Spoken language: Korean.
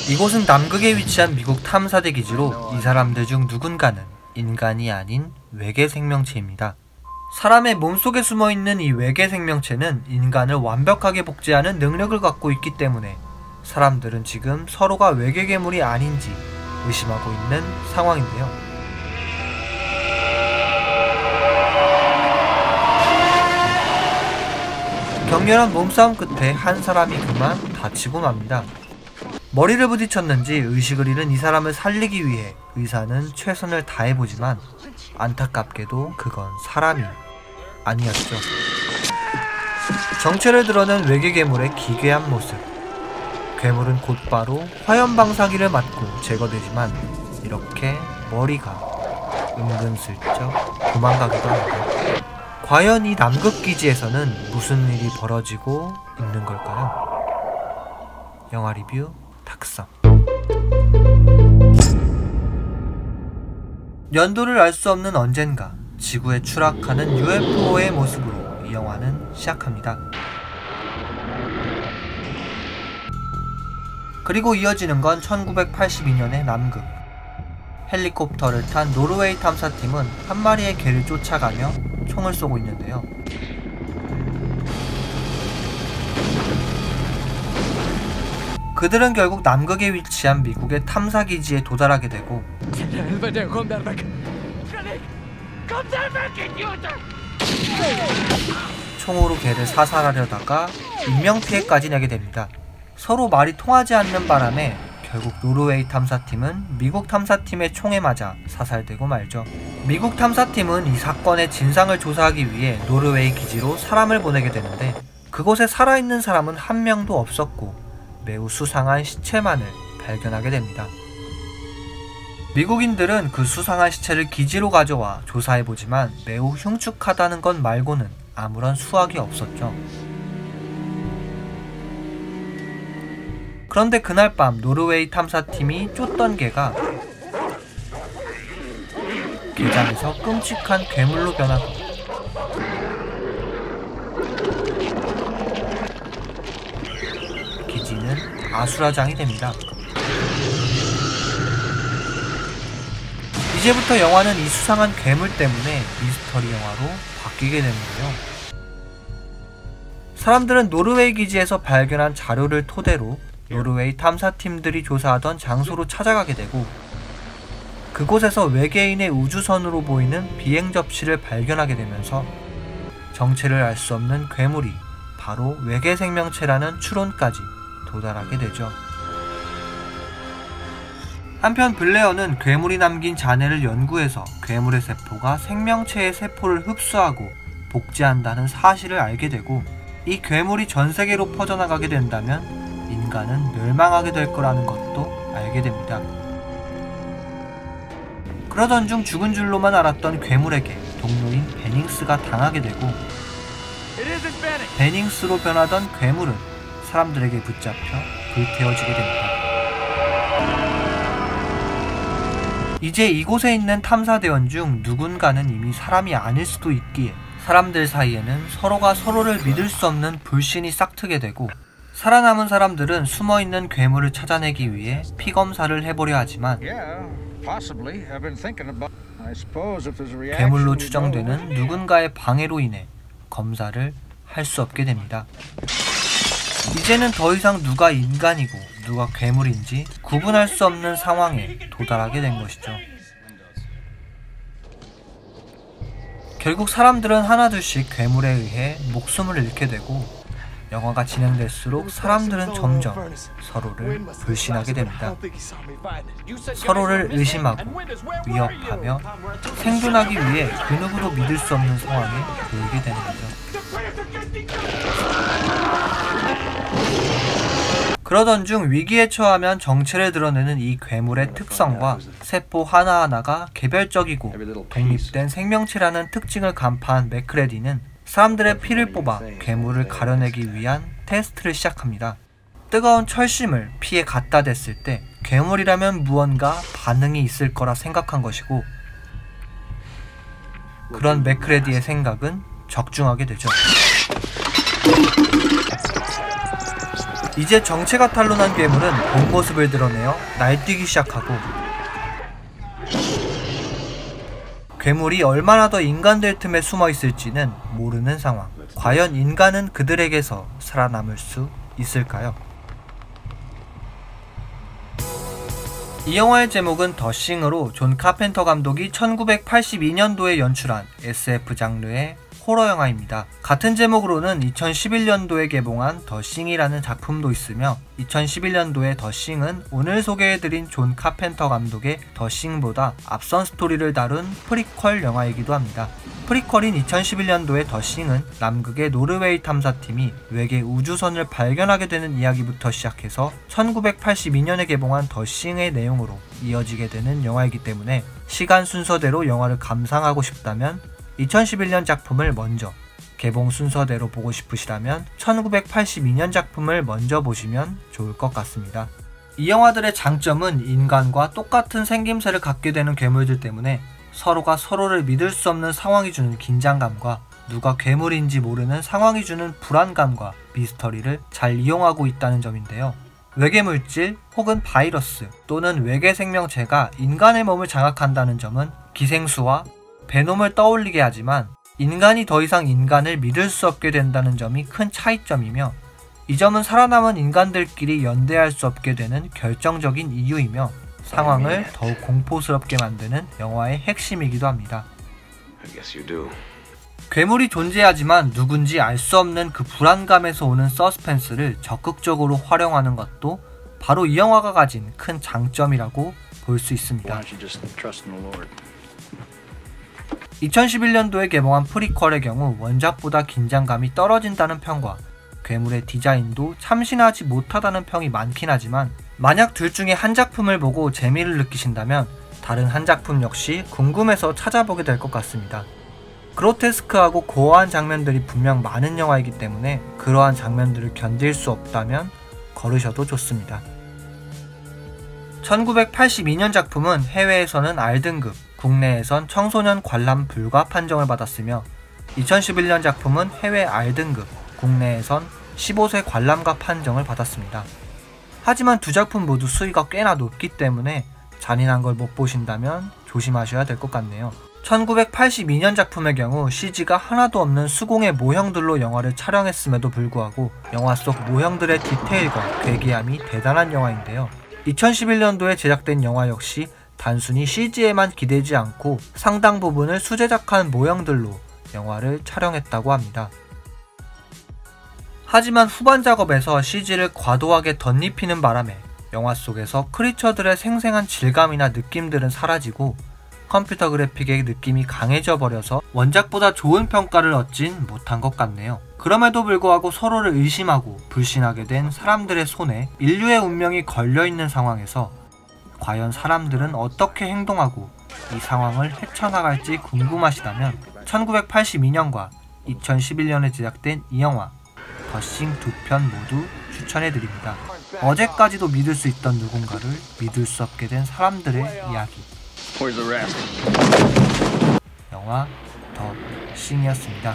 이곳은 남극에 위치한 미국 탐사대 기지로 이 사람들 중 누군가는 인간이 아닌 외계 생명체입니다. 사람의 몸속에 숨어있는 이 외계 생명체는 인간을 완벽하게 복제하는 능력을 갖고 있기 때문에 사람들은 지금 서로가 외계 괴물이 아닌지 의심하고 있는 상황인데요. 격렬한 몸싸움 끝에 한 사람이 그만 다치고 맙니다. 머리를 부딪혔는지 의식을 잃은 이 사람을 살리기 위해 의사는 최선을 다해보지만 안타깝게도 그건 사람이 아니었죠. 정체를 드러낸 외계 괴물의 기괴한 모습. 괴물은 곧바로 화염방사기를 맞고 제거되지만 이렇게 머리가 은근슬쩍 도망가기도 합니다. 과연 이 남극기지에서는 무슨 일이 벌어지고 있는 걸까요? 영화 리뷰 탁성. 연도를 알 수 없는 언젠가 지구에 추락하는 UFO의 모습으로 이 영화는 시작합니다. 그리고 이어지는 건 1982년의 남극. 헬리콥터를 탄 노르웨이 탐사팀은 한 마리의 개를 쫓아가며 총을 쏘고 있는데요. 그들은 결국 남극에 위치한 미국의 탐사기지에 도달하게 되고 총으로 개를 사살하려다가 인명피해까지 내게 됩니다. 서로 말이 통하지 않는 바람에 결국 노르웨이 탐사팀은 미국 탐사팀의 총에 맞아 사살되고 말죠. 미국 탐사팀은 이 사건의 진상을 조사하기 위해 노르웨이 기지로 사람을 보내게 되는데 그곳에 살아있는 사람은 한 명도 없었고 매우 수상한 시체만을 발견하게 됩니다. 미국인들은 그 수상한 시체를 기지로 가져와 조사해보지만 매우 흉측하다는 것 말고는 아무런 수확이 없었죠. 그런데 그날 밤 노르웨이 탐사팀이 쫓던 개가 개장에서 끔찍한 괴물로 변하고 기지는 아수라장이 됩니다. 이제부터 영화는 이 수상한 괴물 때문에 미스터리 영화로 바뀌게 되는데요. 사람들은 노르웨이 기지에서 발견한 자료를 토대로 노르웨이 탐사팀들이 조사하던 장소로 찾아가게 되고 그곳에서 외계인의 우주선으로 보이는 비행 접시를 발견하게 되면서 정체를 알 수 없는 괴물이 바로 외계 생명체라는 추론까지 도달하게 되죠. 한편 블레어는 괴물이 남긴 잔해를 연구해서 괴물의 세포가 생명체의 세포를 흡수하고 복제한다는 사실을 알게 되고 이 괴물이 전세계로 퍼져나가게 된다면 인간은 멸망하게 될 거라는 것도 알게 됩니다. 그러던 중 죽은 줄로만 알았던 괴물에게 동료인 베닝스가 당하게 되고 베닝스로 변하던 괴물은 사람들에게 붙잡혀 불태워지게 됩니다. 이제 이곳에 있는 탐사대원 중 누군가는 이미 사람이 아닐 수도 있기에 사람들 사이에는 서로가 서로를 믿을 수 없는 불신이 싹트게 되고 살아남은 사람들은 숨어있는 괴물을 찾아내기 위해 피검사를 해보려 하지만 괴물로 추정되는 누군가의 방해로 인해 검사를 할 수 없게 됩니다. 이제는 더 이상 누가 인간이고 누가 괴물인지 구분할 수 없는 상황에 도달하게 된 것이죠. 결국 사람들은 하나둘씩 괴물에 의해 목숨을 잃게 되고 영화가 진행될수록 사람들은 점점 서로를 불신하게 됩니다. 서로를 의심하고 위협하며 생존하기 위해 그 누구도 믿을 수 없는 상황에 놓이게 되는 거죠. 그러던 중 위기에 처하면 정체를 드러내는 이 괴물의 특성과 세포 하나하나가 개별적이고 독립된 생명체라는 특징을 간파한 맥크레디는 사람들의 피를 뽑아 괴물을 가려내기 위한 테스트를 시작합니다. 뜨거운 철심을 피에 갖다 댔을 때 괴물이라면 무언가 반응이 있을 거라 생각한 것이고 그런 맥크레디의 생각은 적중하게 되죠. 이제 정체가 탄로난 괴물은 본 모습을 드러내어 날뛰기 시작하고, 괴물이 얼마나 더 인간들 틈에 숨어 있을지는 모르는 상황. 과연 인간은 그들에게서 살아남을 수 있을까요? 이 영화의 제목은 더 싱으로 존 카펜터 감독이 1982년도에 연출한 SF 장르의 호러 영화입니다. 같은 제목으로는 2011년도에 개봉한 더 싱이라는 작품도 있으며 2011년도의 더 싱은 오늘 소개해드린 존 카펜터 감독의 더 싱보다 앞선 스토리를 다룬 프리퀄 영화이기도 합니다. 프리퀄인 2011년도의 더 싱은 남극의 노르웨이 탐사팀이 외계 우주선을 발견하게 되는 이야기부터 시작해서 1982년에 개봉한 더 싱의 내용으로 이어지게 되는 영화이기 때문에 시간 순서대로 영화를 감상하고 싶다면 2011년 작품을 먼저, 개봉 순서대로 보고 싶으시다면 1982년 작품을 먼저 보시면 좋을 것 같습니다. 이 영화들의 장점은 인간과 똑같은 생김새를 갖게 되는 괴물들 때문에 서로가 서로를 믿을 수 없는 상황이 주는 긴장감과 누가 괴물인지 모르는 상황이 주는 불안감과 미스터리를 잘 이용하고 있다는 점인데요. 외계 물질 혹은 바이러스 또는 외계 생명체가 인간의 몸을 장악한다는 점은 기생수와 베놈을 떠올리게 하지만 인간이 더 이상 인간을 믿을 수 없게 된다는 점이 큰 차이점이며 이 점은 살아남은 인간들끼리 연대할 수 없게 되는 결정적인 이유이며 상황을 더욱 공포스럽게 만드는 영화의 핵심이기도 합니다. 괴물이 존재하지만 누군지 알 수 없는 그 불안감에서 오는 서스펜스를 적극적으로 활용하는 것도 바로 이 영화가 가진 큰 장점이라고 볼 수 있습니다. 2011년도에 개봉한 프리퀄의 경우 원작보다 긴장감이 떨어진다는 평과 괴물의 디자인도 참신하지 못하다는 평이 많긴 하지만 만약 둘 중에 한 작품을 보고 재미를 느끼신다면 다른 한 작품 역시 궁금해서 찾아보게 될 것 같습니다. 그로테스크하고 고어한 장면들이 분명 많은 영화이기 때문에 그러한 장면들을 견딜 수 없다면 거르셔도 좋습니다. 1982년 작품은 해외에서는 R등급, 국내에선 청소년 관람 불가 판정을 받았으며 2011년 작품은 해외 R등급, 국내에선 15세 관람가 판정을 받았습니다. 하지만 두 작품 모두 수위가 꽤나 높기 때문에 잔인한 걸 못 보신다면 조심하셔야 될 것 같네요. 1982년 작품의 경우 CG가 하나도 없는 수공예 모형들로 영화를 촬영했음에도 불구하고 영화 속 모형들의 디테일과 괴기함이 대단한 영화인데요. 2011년도에 제작된 영화 역시 단순히 CG에만 기대지 않고 상당 부분을 수제작한 모형들로 영화를 촬영했다고 합니다. 하지만 후반 작업에서 CG를 과도하게 덧입히는 바람에 영화 속에서 크리처들의 생생한 질감이나 느낌들은 사라지고 컴퓨터 그래픽의 느낌이 강해져 버려서 원작보다 좋은 평가를 얻진 못한 것 같네요. 그럼에도 불구하고 서로를 의심하고 불신하게 된 사람들의 손에 인류의 운명이 걸려있는 상황에서 과연 사람들은 어떻게 행동하고 이 상황을 헤쳐나갈지 궁금하시다면 1982년과 2011년에 제작된 이 영화 더 싱 두 편 모두 추천해드립니다. 어제까지도 믿을 수 있던 누군가를 믿을 수 없게 된 사람들의 이야기. 영화 더 싱이었습니다.